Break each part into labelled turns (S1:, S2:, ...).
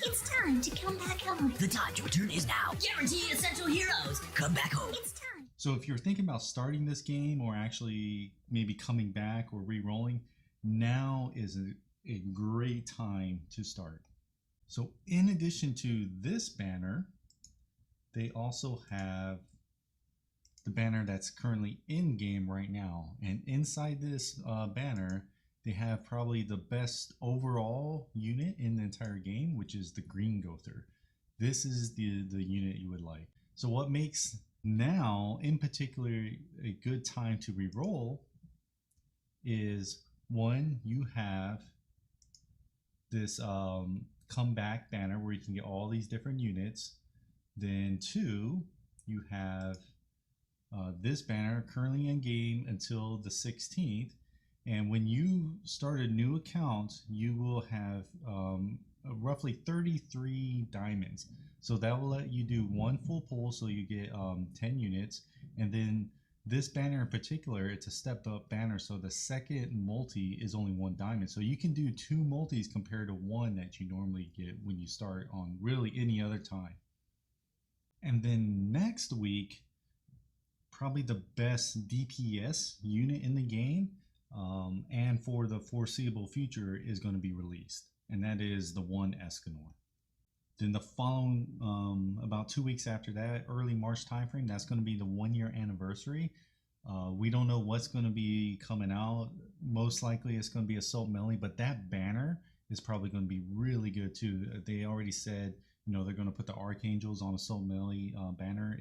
S1: It's time to come back home.
S2: The time to return is now. Guaranteed essential heroes. Come back home.
S1: It's time.
S3: So if you're thinking about starting this game or actually maybe coming back or re-rolling, now is a great time to start. So in addition to this banner, they also have the banner that's currently in game right now. And inside this banner, they have probably the best overall unit in the entire game, which is the Green Gother. This is the unit you would like. So what makes now in particular a good time to re-roll is, one, you have this comeback banner where you can get all these different units. Then two, you have this banner currently in game until the 16th. And when you start a new account, you will have roughly 33 diamonds. So that will let you do one full pull, so you get 10 units. And then this banner in particular, it's a stepped up banner. So the second multi is only 1 diamond. So you can do 2 multis compared to 1 that you normally get when you start on really any other time. And then next week, probably the best DPS unit in the game and for the foreseeable future is going to be released, and that is the 1 Escanor. Then the following about 2 weeks after that, early March timeframe, that's going to be the 1-year anniversary. We don't know what's going to be coming out. Most likely it's going to be Assault Melee, but that banner is probably going to be really good too. They already said, you know, they're going to put the Archangels on Assault Melee banner.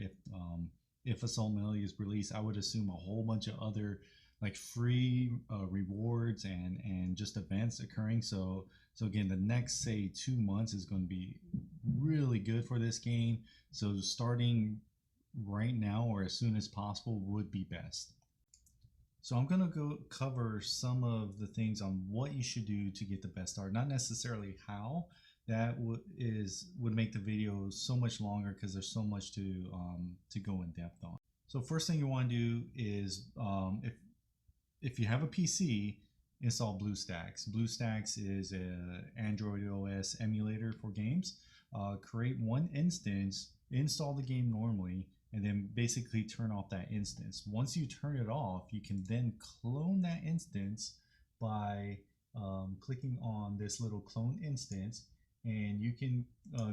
S3: If Assault Melee is released, I would assume a whole bunch of other like free rewards and just events occurring. So again, the next say 2 months is going to be really good for this game. So starting right now or as soon as possible would be best. So I'm going to go cover some of the things on what you should do to get the best start, not necessarily how. That would make the video so much longer because there's so much to go in depth on. So first thing you want to do is if you have a PC, install BlueStacks. BlueStacks is an Android OS emulator for games. Create 1 instance, install the game normally, and then basically turn off that instance. Once you turn it off, you can then clone that instance by clicking on this little clone instance, and you can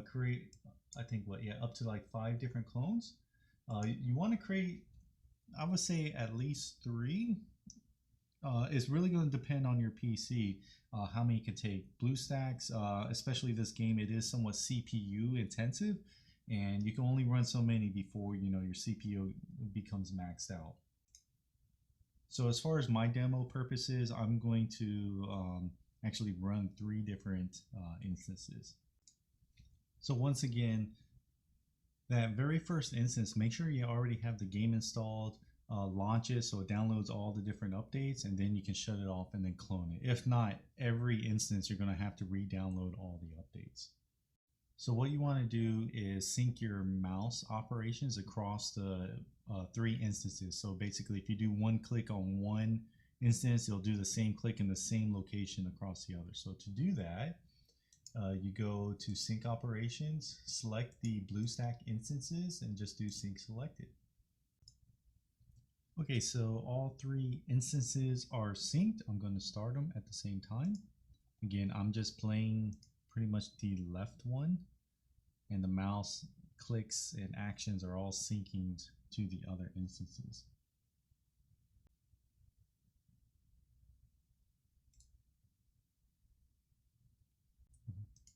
S3: create, I think, up to like 5 different clones. You want to create, I would say, at least 3. It's really going to depend on your PC how many you can take. BlueStacks, especially this game, it is somewhat CPU intensive, and you can only run so many before your CPU becomes maxed out. So as far as my demo purposes, I'm going to actually run 3 different instances. So once again, that very first instance, make sure you already have the game installed. Launch it so it downloads all the different updates, and then you can shut it off and then clone it. If not, every instance you're going to have to re-download all the updates. So what you want to do is sync your mouse operations across the 3 instances. So basically, if you do 1 click on 1 instance, it'll do the same click in the same location across the other. So to do that, you go to sync operations, select the BlueStack instances, and just do sync selected. Okay, so all 3 instances are synced. I'm going to start them at the same time. Again, I'm just playing pretty much the left one, and the mouse clicks and actions are all syncing to the other instances.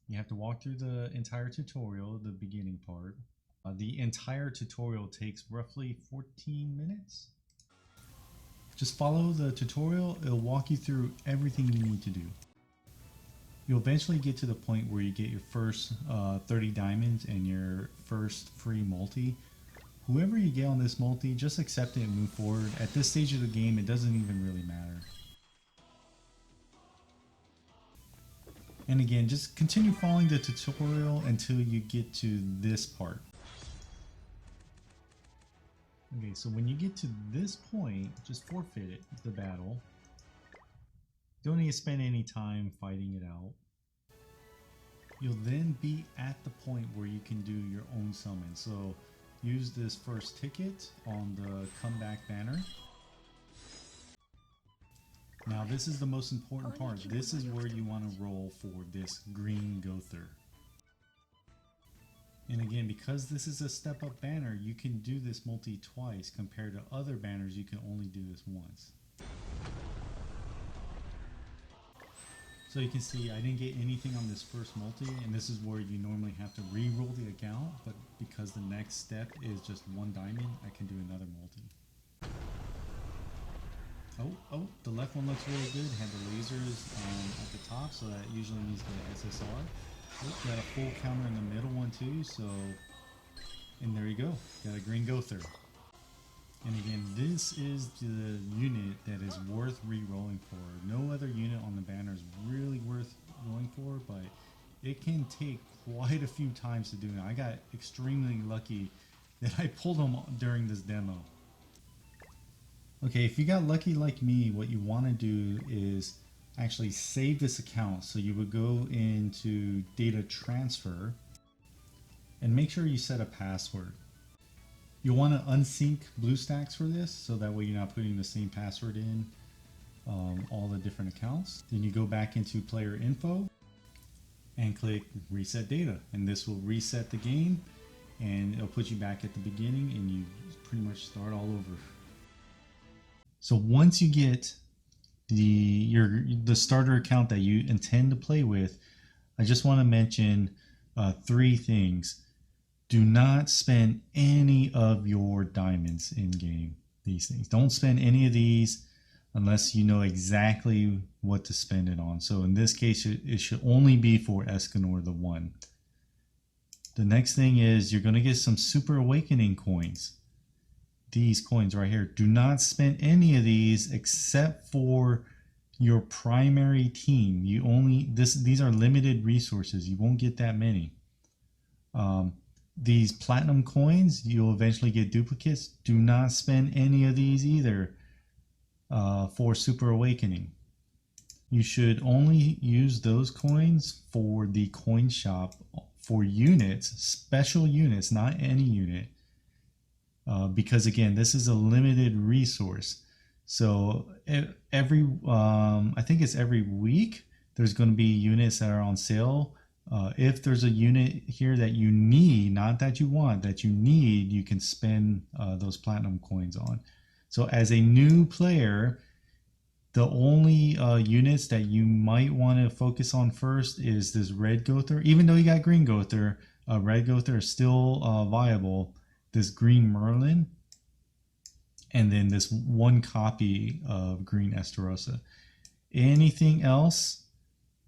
S3: You have to walk through the entire tutorial, the beginning part. The entire tutorial takes roughly 14 minutes. Just follow the tutorial, it'll walk you through everything you need to do. You'll eventually get to the point where you get your first 30 diamonds and your first free multi. Whoever you get on this multi, just accept it and move forward. At this stage of the game, it doesn't even really matter. And again, just continue following the tutorial until you get to this part. Okay, so when you get to this point, just forfeit the battle. Don't need to spend any time fighting it out. You'll then be at the point where you can do your own summon. So use this first ticket on the comeback banner. Now this is the most important part. This is where you want to roll for this green Gother. And again, because this is a step up banner, you can do this multi twice compared to other banners you can only do this once. So you can see I didn't get anything on this first multi, and this is where you normally have to re-roll the account, but because the next step is just 1 diamond, I can do another multi. Oh, the left one looks really good. Had the lasers at the top, so that usually means the SSR. Oh, got a full counter in the middle one too, so, and there you go, got a green Gother. And again, this is the unit that is worth re-rolling for. No other unit on the banner is really worth rolling for, but it can take quite a few times to do it. I got extremely lucky that I pulled them during this demo. Okay, if you got lucky like me, what you want to do is actually save this account. So you would go into data transfer and make sure you set a password. You'll want to unsync BlueStacks for this, so that way you're not putting the same password in all the different accounts. Then you go back into player info and click reset data, and this will reset the game and it'll put you back at the beginning and you pretty much start all over. So once you get the starter account that you intend to play with, I just want to mention 3 things. Do not spend any of your diamonds in game. These things, don't spend any of these unless you know exactly what to spend it on. So in this case, it should only be for Escanor the 1. The next thing is you're going to get some Super Awakening coins. These coins right here. Do not spend any of these except for your primary team. You only these are limited resources. You won't get that many. These platinum coins, you'll eventually get duplicates. Do not spend any of these either for Super Awakening. You should only use those coins for the coin shop for units, special units, not any unit. Because again, this is a limited resource. So every, I think it's every week, there's going to be units that are on sale. If there's a unit here that you need, not that you want, that you need, you can spend those platinum coins on. So as a new player, the only units that you might want to focus on first is this red Gother. Even though you got green Gother, red Gother is still viable. This green Merlin, and then this 1 copy of green Esterosa. Anything else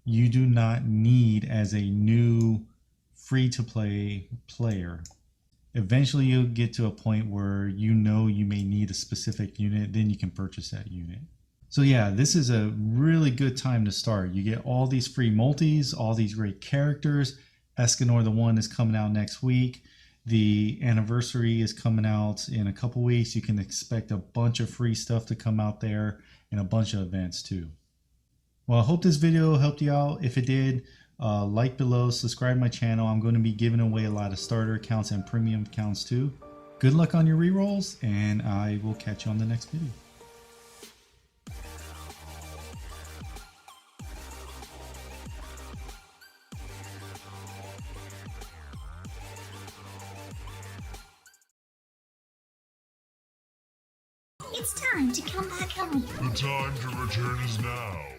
S3: you do not need as a new free-to-play player. Eventually you'll get to a point where you know you may need a specific unit, then you can purchase that unit. So yeah, this is a really good time to start. You get all these free multis, all these great characters. Escanor the 1 is coming out next week. The anniversary is coming out in a couple weeks. You can expect a bunch of free stuff to come out there and a bunch of events too. Well, I hope this video helped you out. If it did, like below, subscribe to my channel. I'm going to be giving away a lot of starter accounts and premium accounts too. Good luck on your rerolls, and I will catch you on the next video.
S1: It's time to come back home.
S4: The time to return is now.